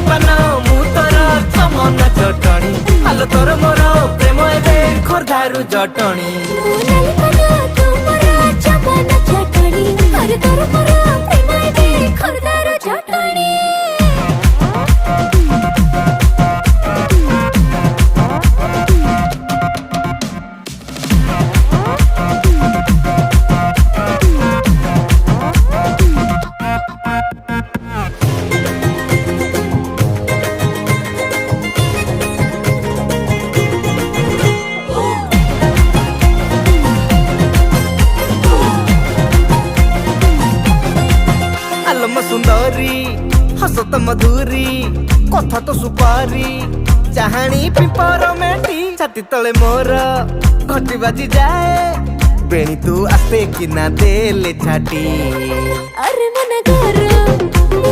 पान मु तोर चमन चटणी आलो तोर मोर प्रेम एबे खोर्धारू जटणी आलम सुंदरी हसत मधुरी कथा तो सुपारी चाहाणी पिपर मेटी छाती तले मोर घटी बाजी जाए बेणी तू आस्ते कि ना देले छाटी अरे मन घर